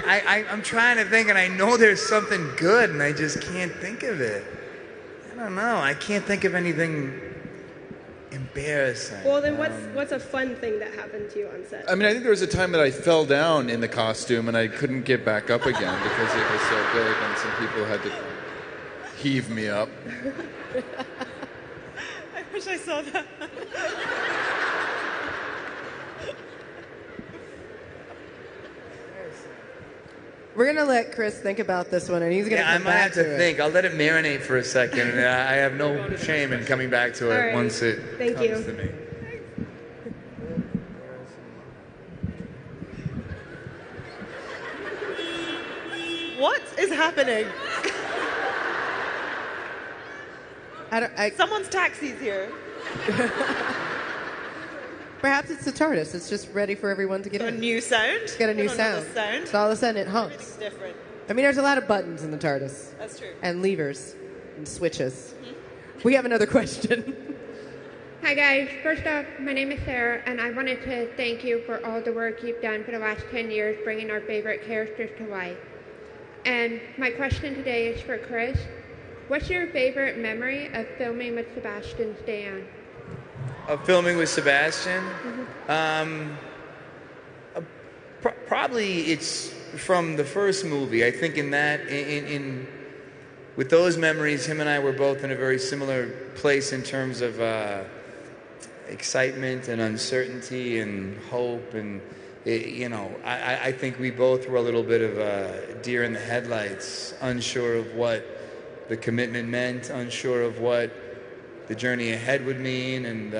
Speaker 3: I'm trying to think, and I know there's something good, and I just can't think of it. I don't know. I can't think of anything embarrassing.
Speaker 17: Well, then what's a fun thing that happened to you on set?
Speaker 5: I mean, I think there was a time that I fell down in the costume and I couldn't get back up again because it was so big, and some people had to heave me up.
Speaker 4: I wish I saw that.
Speaker 2: We're going to let Chris think about this one, and he's going to come
Speaker 3: I might
Speaker 2: back
Speaker 3: have to
Speaker 2: it.
Speaker 3: think. I'll let it marinate for a second, and I have no shame in coming back to it
Speaker 17: All right.
Speaker 3: once it
Speaker 17: Thank
Speaker 3: comes
Speaker 17: you.
Speaker 3: to me.
Speaker 4: What is happening? Someone's taxi's here.
Speaker 2: Perhaps it's the TARDIS. It's just ready for everyone to get in.
Speaker 4: A new sound?
Speaker 2: It's got a new sound. So all of a sudden it hunks.
Speaker 4: It's different.
Speaker 2: I mean, there's a lot of buttons in the TARDIS.
Speaker 4: That's true.
Speaker 2: And levers and switches. We have another question.
Speaker 18: Hi guys, first off, my name is Sarah, and I wanted to thank you for all the work you've done for the last 10 years bringing our favorite characters to life. And my question today is for Chris. What's your favorite memory of filming with Sebastian Stan?
Speaker 3: Of filming with Sebastian? Probably it's from the first movie. I think in that, with those memories, him and I were both in a very similar place in terms of excitement and uncertainty and hope. And, I think we both were a little bit of a deer in the headlights, unsure of what the commitment meant, unsure of what the journey ahead would mean. And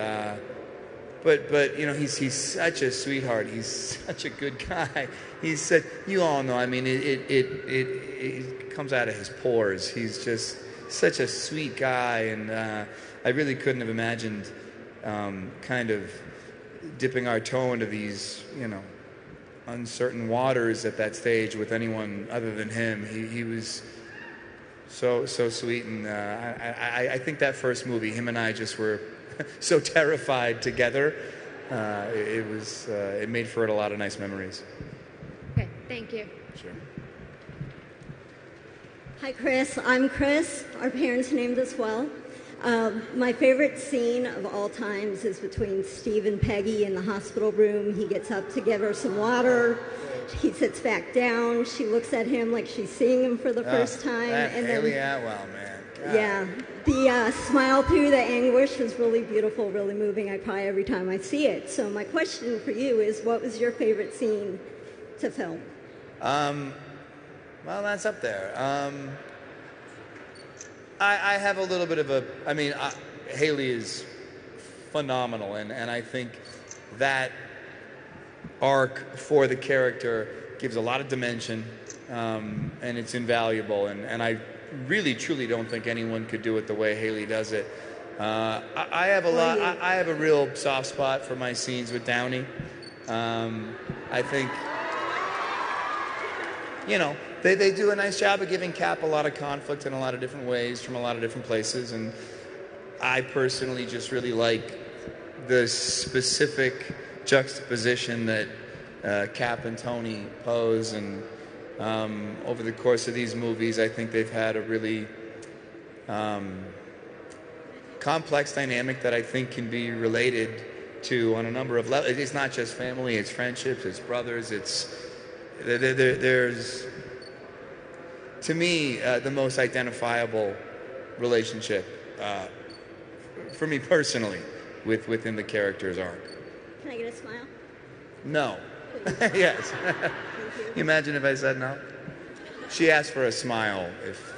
Speaker 3: but he's such a sweetheart. He's such a good guy. He's such, you all know, I mean, it comes out of his pores. He's just such a sweet guy, and I really couldn't have imagined kind of dipping our toe into these, uncertain waters at that stage with anyone other than him. He was so sweet, and I think that first movie, him and I just were so terrified together. It made for a lot of nice memories.
Speaker 18: Okay, thank you.
Speaker 3: Sure.
Speaker 19: Hi, Chris. I'm Chris. Our parents named us well. My favorite scene of all times is between Steve and Peggy in the hospital room. He gets up to give her some water. He sits back down. She looks at him like she's seeing him for the first time.
Speaker 3: That
Speaker 19: And
Speaker 3: Haley
Speaker 19: then
Speaker 3: Atwell, man.
Speaker 19: Yeah. The smile through the anguish was really beautiful, really moving. I cry every time I see it. So my question for you is, what was your favorite scene to film?
Speaker 3: Well, that's up there. I have a little bit of a. I mean, Haley is phenomenal, and I think that arc for the character gives a lot of dimension, and it's invaluable. And I really, truly don't think anyone could do it the way Haley does it. I have a lot. I have a real soft spot for my scenes with Downey. I think, you know, they do a nice job of giving Cap a lot of conflict in a lot of different ways from a lot of different places, and I personally just really like the specific juxtaposition that Cap and Tony pose, and over the course of these movies, I think they've had a really complex dynamic that I think can be related to on a number of levels. It's not just family, it's friendships, it's brothers, there's, to me, the most identifiable relationship for me personally within the character's arc.
Speaker 19: Can I get a smile?
Speaker 3: No. Yes. You imagine if I said no? She asked for a smile. If.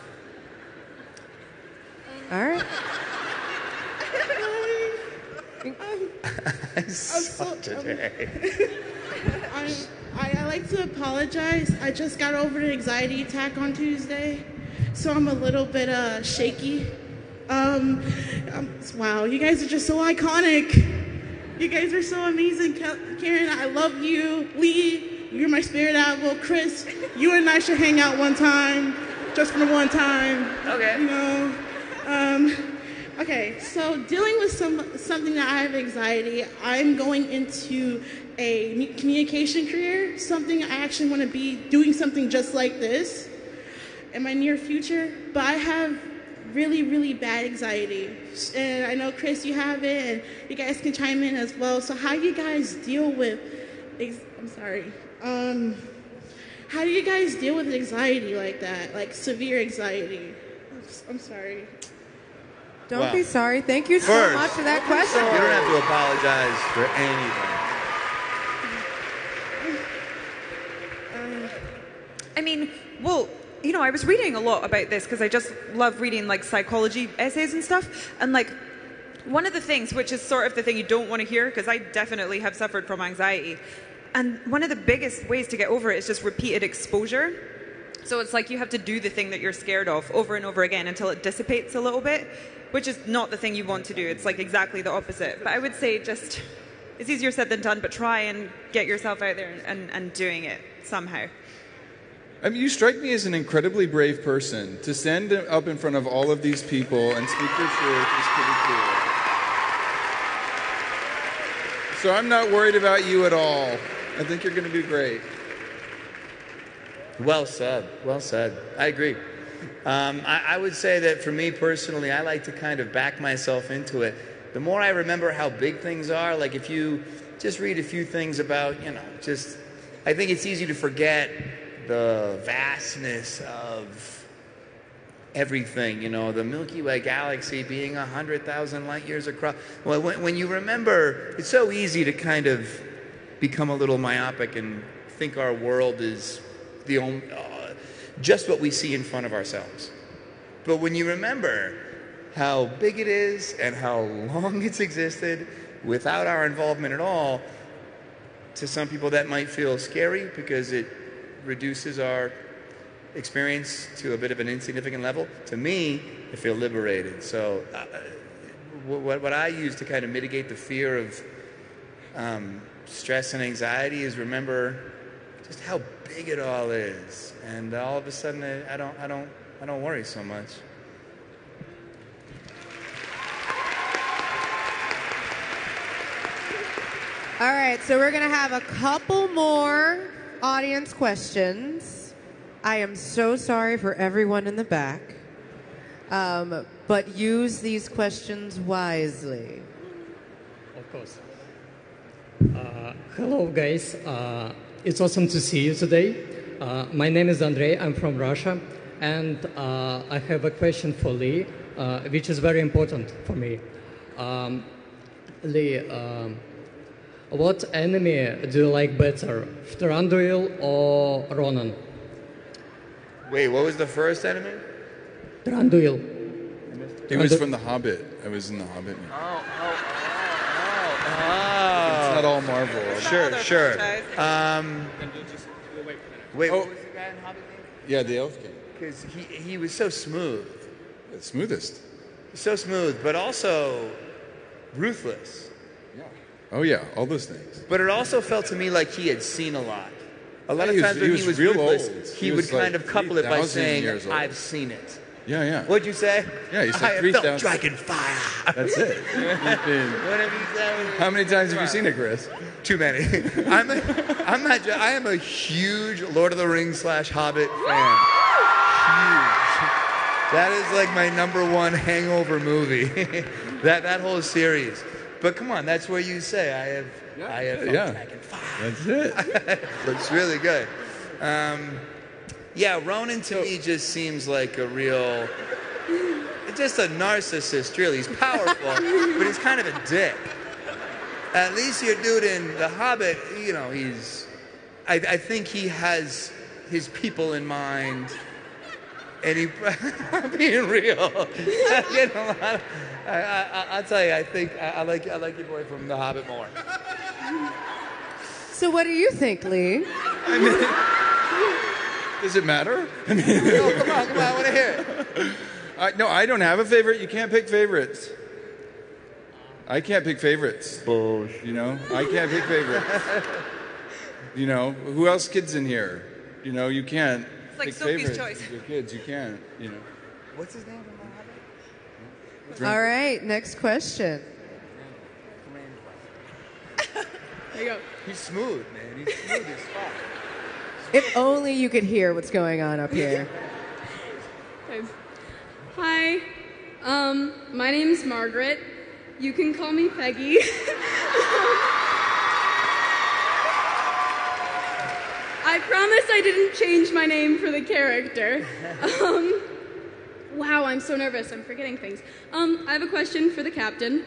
Speaker 2: All right.
Speaker 3: I suck today.
Speaker 20: I like to apologize. I just got over an anxiety attack on Tuesday, so I'm a little bit shaky. Wow, you guys are just so iconic. You guys are so amazing. Karen, I love you. Lee, you're my spirit animal. Chris, you and I should hang out one time, just for one time.
Speaker 3: Okay.
Speaker 20: You know. Okay, so dealing with something that I have anxiety, I'm going into a communication career, something I actually want to be doing something just like this in my near future, but I have really, really bad anxiety. And I know, Chris, you have it, and you guys can chime in as well. So how do you guys deal with, how do you guys deal with anxiety like that, like severe anxiety? I'm sorry.
Speaker 2: Don't be sorry. Thank you so much for that question.
Speaker 3: You don't have to apologize for anything.
Speaker 4: I mean, well, you know, I was reading a lot about this because I just love reading like psychology essays and stuff. And like one of the things, which is sort of the thing you don't want to hear, because I definitely have suffered from anxiety. And one of the biggest ways to get over it is just repeated exposure. So it's like you have to do the thing that you're scared of over and over again until it dissipates a little bit, which is not the thing you want to do. It's like exactly the opposite. But I would say just, it's easier said than done, but try and get yourself out there and doing it somehow.
Speaker 5: I mean, you strike me as an incredibly brave person. To stand up in front of all of these people and speak your truth is pretty cool. So I'm not worried about you at all. I think you're going to do great.
Speaker 3: Well said. Well said. I agree. I would say that for me personally, I like to kind of back myself into it. The more I remember how big things are, like if you just read a few things about, you know, just, I think it's easy to forget the vastness of everything, you know, the Milky Way galaxy being 100,000 light years across. Well, when you remember, it's so easy to kind of become a little myopic and think our world is the only, just what we see in front of ourselves. But when you remember how big it is and how long it's existed without our involvement at all, to some people that might feel scary because it reduces our experience to a bit of an insignificant level. To me, I feel liberated. So what I use to kind of mitigate the fear of stress and anxiety is remember just how big it all is, and all of a sudden I don't worry so much.
Speaker 2: All right, so we're going to have a couple more audience questions. I am so sorry for everyone in the back, but use these questions wisely.
Speaker 9: Of course. Hello, guys. It's awesome to see you today. My name is Andrei. I'm from Russia.
Speaker 21: And I have a question for Lee, which is very important for me. Lee, what enemy do you like better, Thranduil or Ronan?
Speaker 3: Wait, what was the first enemy?
Speaker 21: Thranduil.
Speaker 5: It was from The Hobbit. I was in The Hobbit.
Speaker 3: Oh.
Speaker 5: It's not all Marvel.
Speaker 3: Sure. Wait, what was the guy in Hobbit name?
Speaker 5: Yeah, the Elf King.
Speaker 3: Because he was so smooth.
Speaker 5: The smoothest.
Speaker 3: So smooth, but also ruthless.
Speaker 5: Oh yeah, all those things.
Speaker 3: But it also felt to me like he had seen a lot. A lot of
Speaker 5: Yeah,
Speaker 3: times when he was
Speaker 5: real
Speaker 3: ruthless,
Speaker 5: old.
Speaker 3: he would
Speaker 5: was
Speaker 3: kind
Speaker 5: like
Speaker 3: of couple it by
Speaker 5: 3,000
Speaker 3: saying,
Speaker 5: years old.
Speaker 3: I've seen it.
Speaker 5: Yeah.
Speaker 3: What'd you say?
Speaker 5: Yeah, he
Speaker 3: I
Speaker 5: said
Speaker 3: have
Speaker 5: 3,000.
Speaker 3: felt dragon fire.
Speaker 5: That's it.
Speaker 3: Whatever you say.
Speaker 5: How many times have you seen it, Chris?
Speaker 3: Too many. I am a huge Lord of the Rings / Hobbit fan. Huge. That is like my -- hangover movie. that whole series. But come on, that's where you say I have felt dragon fire.
Speaker 5: That's it.
Speaker 3: Looks really good. Ronan to me just seems like a real, just a narcissist, really. He's powerful, but he's kind of a dick. At least your dude in The Hobbit, I think he has his people in mind, and I'm being real. I'm getting a lot I'll tell you, I think I like your boy from The Hobbit more.
Speaker 2: So what do you think, Lee?
Speaker 5: Does it matter?
Speaker 3: No, come on, I want to hear it.
Speaker 5: No, I don't have a favorite. You can't pick favorites. I can't pick favorites. You know, I can't pick favorites. You know, who else kids in here? You know, you can't
Speaker 4: It's like
Speaker 5: pick
Speaker 4: Sophie's
Speaker 5: favorites.
Speaker 4: Choice.
Speaker 5: Your kids, you can't. You know.
Speaker 3: What's his name?
Speaker 2: All right, next question.
Speaker 4: There you go.
Speaker 3: He's smooth, man. He's smooth as fuck.
Speaker 2: If only you could hear what's going on up here.
Speaker 11: Hi, my name's Margaret. You can call me Peggy. I promise I didn't change my name for the character. Wow, I'm so nervous. I'm forgetting things. I have a question for the captain.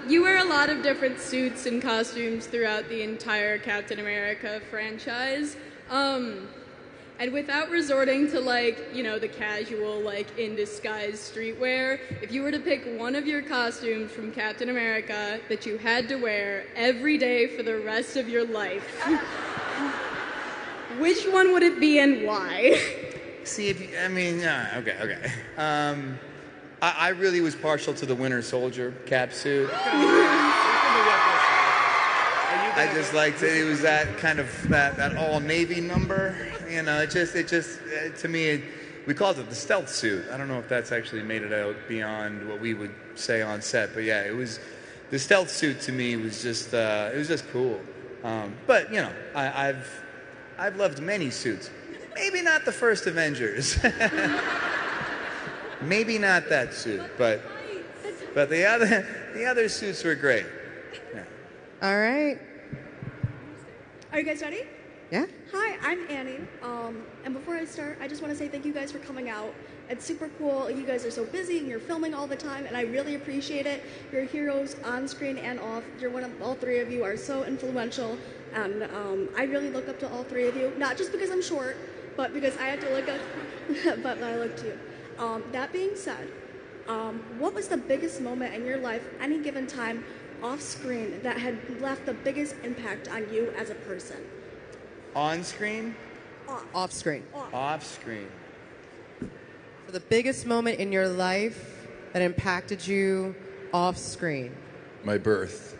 Speaker 11: You wear a lot of different suits and costumes throughout the entire Captain America franchise. And without resorting to, the casual, in disguise streetwear, if you were to pick one of your costumes from Captain America that you had to wear every day for the rest of your life, which one would it be and why?
Speaker 3: See, okay. I really was partial to the Winter Soldier cap suit. I just liked it. It was that kind of that all navy number. You know, it just to me, we called it the stealth suit. I don't know if that's actually made it out beyond what we would say on set, but yeah, it was the stealth suit to me was just it was just cool. But you know, I've loved many suits. Maybe not the first Avengers. Maybe not that suit, but the other suits were great. Yeah.
Speaker 2: All right.
Speaker 22: Are you guys ready?
Speaker 2: Yeah.
Speaker 22: Hi, I'm Annie. And before I start, I just want to say thank you guys for coming out. It's super cool. You guys are so busy and you're filming all the time, and I really appreciate it. You're heroes on screen and off. All three of you are so influential, and I really look up to all three of you. Not just because I'm short, but because I have to look up, but I look to you. That being said, what was the biggest moment in your life, any given time, off screen that had left the biggest impact on you as a person?
Speaker 3: On screen?
Speaker 2: Off screen.
Speaker 3: Off screen.
Speaker 2: So the biggest moment in your life that impacted you off screen.
Speaker 5: My birth.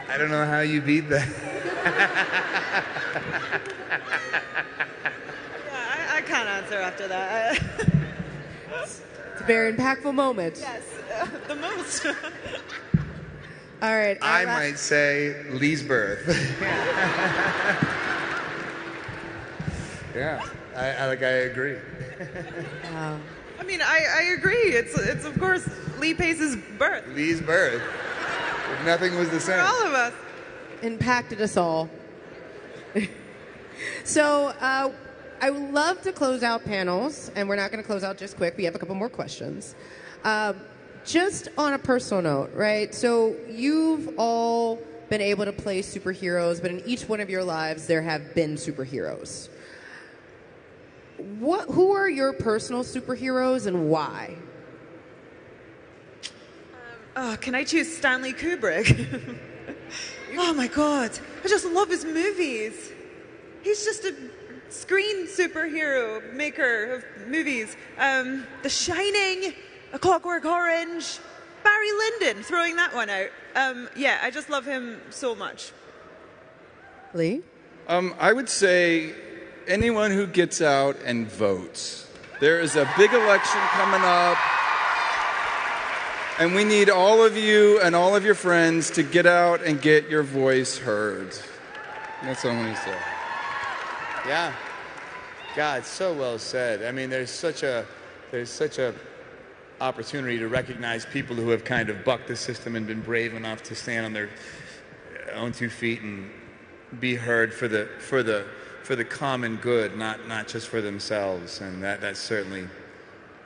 Speaker 3: I don't know how you beat that.
Speaker 4: I can't answer after that.
Speaker 2: It's a very impactful moment.
Speaker 4: Yes, the most.
Speaker 2: All right.
Speaker 3: I might say Lee's birth. Yeah, I agree.
Speaker 2: Wow.
Speaker 4: I mean, I agree. It's of course Lee Pace's birth.
Speaker 3: Lee's birth. Nothing was the same.
Speaker 4: For all of us.
Speaker 2: Impacted us all. So I would love to close out panels, and we're not going to close out just quick. We have a couple more questions. Just on a personal note, right? So you've all been able to play superheroes, but in each one of your lives, there have been superheroes. Who are your personal superheroes and why?
Speaker 4: Can I choose Stanley Kubrick? Oh my God, I just love his movies. He's just a screen superhero maker of movies. The Shining, A Clockwork Orange, Barry Lyndon, throwing that one out. Yeah, I just love him so much.
Speaker 2: Lee?
Speaker 5: I would say anyone who gets out and votes. There is a big election coming up, and we need all of you and all of your friends to get out and get your voice heard. That's all I'm going to say.
Speaker 3: Yeah. God, so well said. I mean, there's such a opportunity to recognize people who have kind of bucked the system and been brave enough to stand on their own 2 feet and be heard for the common good, not just for themselves. And that certainly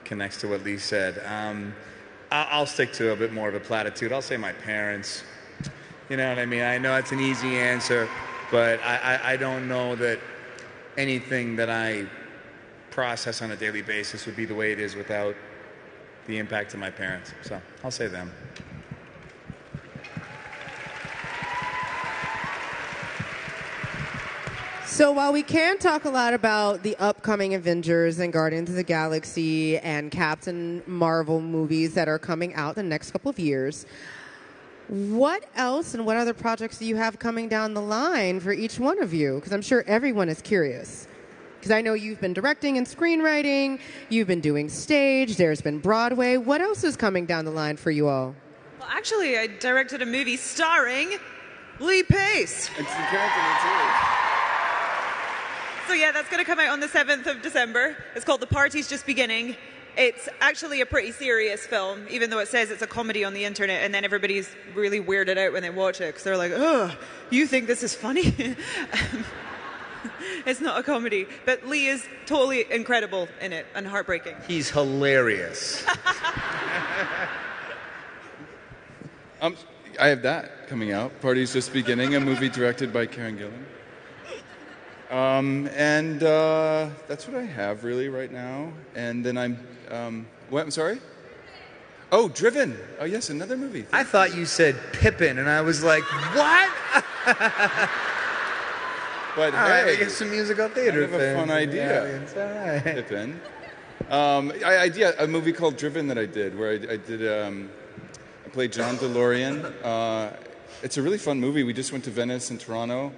Speaker 3: connects to what Lee said. I'll stick to a bit more of a platitude. I'll say my parents. You know what I mean? I know it's an easy answer, but I don't know that anything that I process on a daily basis would be the way it is without the impact of my parents. So I'll say them.
Speaker 2: So while we can talk a lot about the upcoming Avengers and Guardians of the Galaxy and Captain Marvel movies that are coming out the next couple of years, what else and what other projects do you have coming down the line for each one of you? Because I'm sure everyone is curious. Because I know you've been directing and screenwriting, you've been doing stage, there's been Broadway. What else is coming down the line for you all?
Speaker 4: Well, actually, I directed a movie starring Lee Pace.
Speaker 5: It's the character too.
Speaker 4: So yeah, that's going to come out on the 7th of December. It's called The Party's Just Beginning. It's actually a pretty serious film, even though it says it's a comedy on the internet, and then everybody's really weirded out when they watch it, because they're like, oh, you think this is funny? It's not a comedy. But Lee is totally incredible in it, and heartbreaking.
Speaker 3: He's hilarious.
Speaker 5: I have that coming out. Party's Just Beginning, a movie directed by Karen Gillan. And that's what I have really right now. And then what? I'm sorry? Oh, Driven. Oh, yes, another movie.
Speaker 3: I thought you said Pippin, and I was like, what?
Speaker 5: But
Speaker 3: all
Speaker 5: hey,
Speaker 3: right, get some musical theater.
Speaker 5: I have a fun idea.
Speaker 3: Yeah, it's all right.
Speaker 5: Pippin. I did a movie called Driven that I did, where I played John DeLorean. It's a really fun movie. We just went to Venice and Toronto.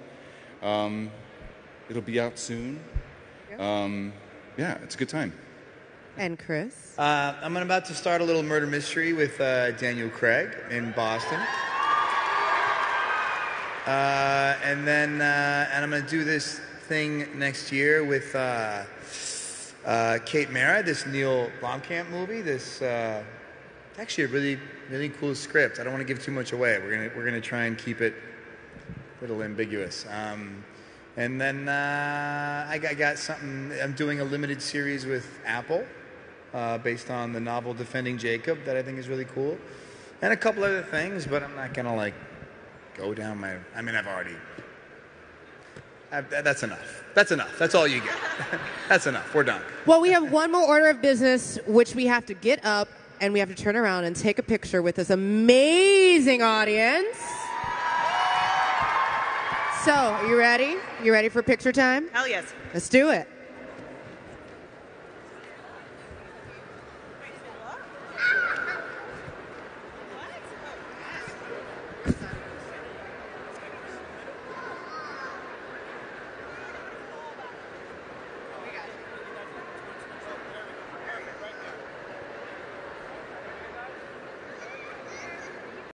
Speaker 5: It'll be out soon. Yeah, it's a good time.
Speaker 2: And Chris?
Speaker 3: I'm about to start a little murder mystery with Daniel Craig in Boston. And then I'm going to do this thing next year with Kate Mara, this Neil Blomkamp movie. This actually a really, really cool script. I don't want to give too much away. We're gonna try and keep it a little ambiguous. And then I got something. I'm doing a limited series with Apple based on the novel Defending Jacob that I think is really cool, and a couple other things. But I'm not gonna go down my. I mean, that's enough. That's enough. That's all you get. That's enough. We're done.
Speaker 2: Well, we have one more order of business, which we have to get up and we have to turn around and take a picture with this amazing audience. So, are you ready? You ready for picture time?
Speaker 4: Hell yes.
Speaker 2: Let's do it.